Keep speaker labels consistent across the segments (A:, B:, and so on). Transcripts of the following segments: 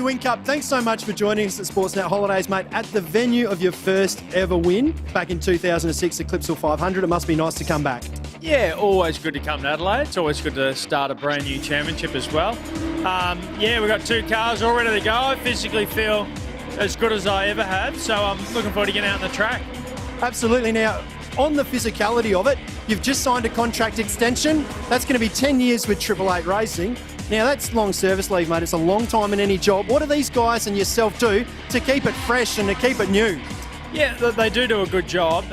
A: Whincup, thanks so much for joining us at Sportsnet Holidays, mate, at the venue of your first ever win back in 2006 at Clipsal 500. It must be nice to come back.
B: Yeah, always good to come to Adelaide. It's always good to start a brand new championship as well. We've got 2 cars all ready to go. I physically feel as good as I ever have, so I'm looking forward to getting out on the track.
A: Absolutely. Now, on the physicality of it, you've just signed a contract extension. That's going to be 10 years with 888 Racing. Now, that's long service leave, mate. It's a long time in any job. What do these guys and yourself do to keep it fresh and to keep it new?
B: Yeah, they do a good job.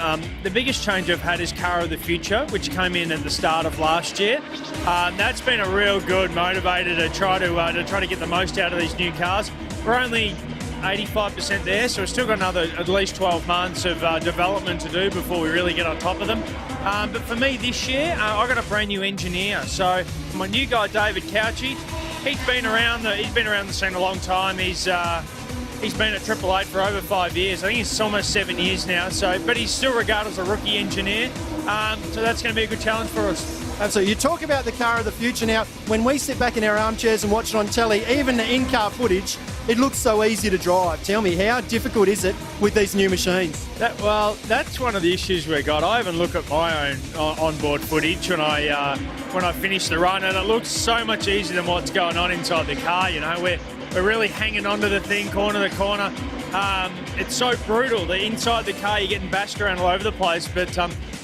B: The biggest change I've had is Car of the Future, which came in at the start of last year. That's been a real good motivator to try to get the most out of these new cars. We're only 85% there, so we've still got another at least 12 months of development to do before we really get on top of them. But for me this year, I got a brand new engineer. So my new guy, David Couchy, he's been around the scene a long time. He's been at 888 for over 5 years. I think it's almost 7 years now. But he's still regarded as a rookie engineer. So that's going to be a good challenge for us.
A: Absolutely. You talk about the car of the future. Now, when we sit back in our armchairs and watch it on telly, even the in-car footage, it looks so easy to drive. Tell me, how difficult is it with these new machines?
B: That's one of the issues we got. I even look at my own onboard footage when I finish the run, and it looks so much easier than what's going on inside the car. You know, we're really hanging onto the thing, corner to corner. It's so brutal. The inside the car, you're getting bashed around all over the place. But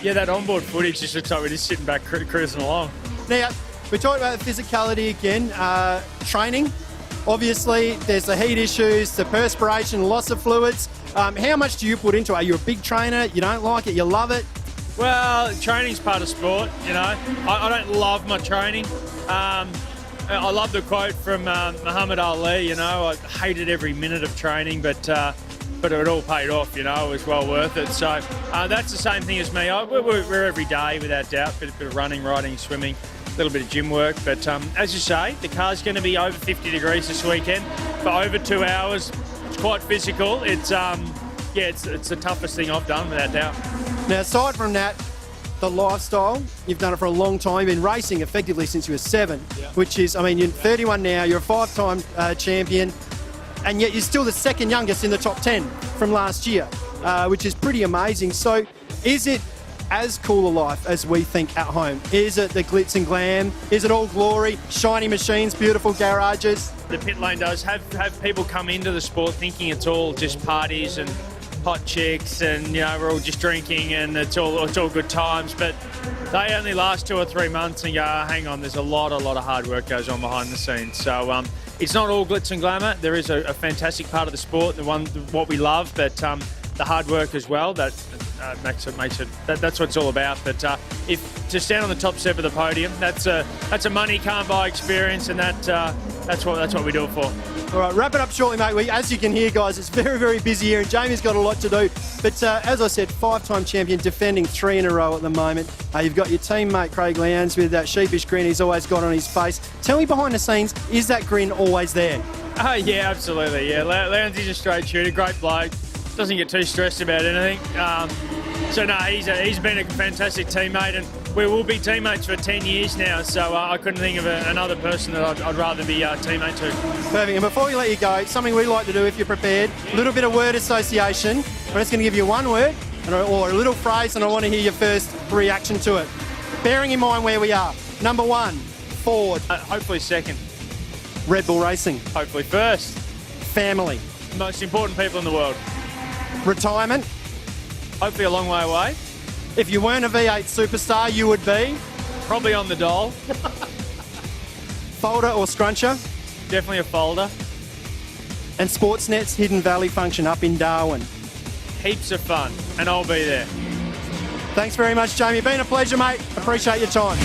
B: that onboard footage just looks like we're just sitting back cruising along.
A: Now, we talked about the physicality again. Training, obviously, there's the heat issues, the perspiration, loss of fluids. How much do you put into it? Are you a big trainer? You don't like it? You love it?
B: Well, training's part of sport, you know. I don't love my training. I love the quote from Muhammad Ali, you know, I hated every minute of training, but it all paid off, you know, it was well worth it. So that's the same thing as me. We're every day, without doubt, a bit of running, riding, swimming, a little bit of gym work. But as you say, the car's going to be over 50 degrees this weekend for over 2 hours. It's quite physical. It's the toughest thing I've done, without doubt.
A: Now, aside from that, the lifestyle, you've done it for a long time. You've been racing effectively since you were 7, which is, I mean, you're 31 now, you're a 5-time champion, and yet you're still the second youngest in the top 10 from last year, which is pretty amazing. So is it as cool a life as we think at home? Is it the glitz and glam? Is it all glory, shiny machines, beautiful garages?
B: The pit lane does have people come into the sport thinking it's all just parties and hot chicks and, you know, we're all just drinking and it's all good times, but they only last 2 or 3 months and go, hang on, there's a lot of hard work goes on behind the scenes. So it's not all glitz and glamour. There is a fantastic part of the sport, what we love, but the hard work as well, that makes it that's what it's all about. But if to stand on the top step of the podium, that's a money can't buy experience, and that's what we do it for.
A: All right, wrap it up shortly, mate. As you can hear, guys, it's very, very busy here, and Jamie's got a lot to do. But as I said, 5-time champion, defending 3 in a row at the moment. You've got your teammate Craig Lowndes with that sheepish grin he's always got on his face. Tell me, behind the scenes, is that grin always there?
B: Yeah, absolutely. Yeah, Lowndes is a straight shooter, great bloke. Doesn't get too stressed about anything. He's been a fantastic teammate, and we will be teammates for 10 years now, so I couldn't think of another person that I'd rather be a teammate to.
A: Perfect. And before we let you go, something we like to do if you're prepared, a little bit of word association. I'm just going to give you one word or a little phrase, and I want to hear your first reaction to it. Bearing in mind where we are. Number 1, Ford.
B: Hopefully second.
A: Red Bull Racing.
B: Hopefully first.
A: Family.
B: Most important people in the world.
A: Retirement.
B: Hopefully a long way away.
A: If you weren't a V8 superstar, you would be?
B: Probably on the dole.
A: Folder or scruncher?
B: Definitely a folder.
A: And Sportsnet's Hidden Valley function up in Darwin.
B: Heaps of fun, and I'll be there.
A: Thanks very much, Jamie. Been a pleasure, mate. Appreciate your time.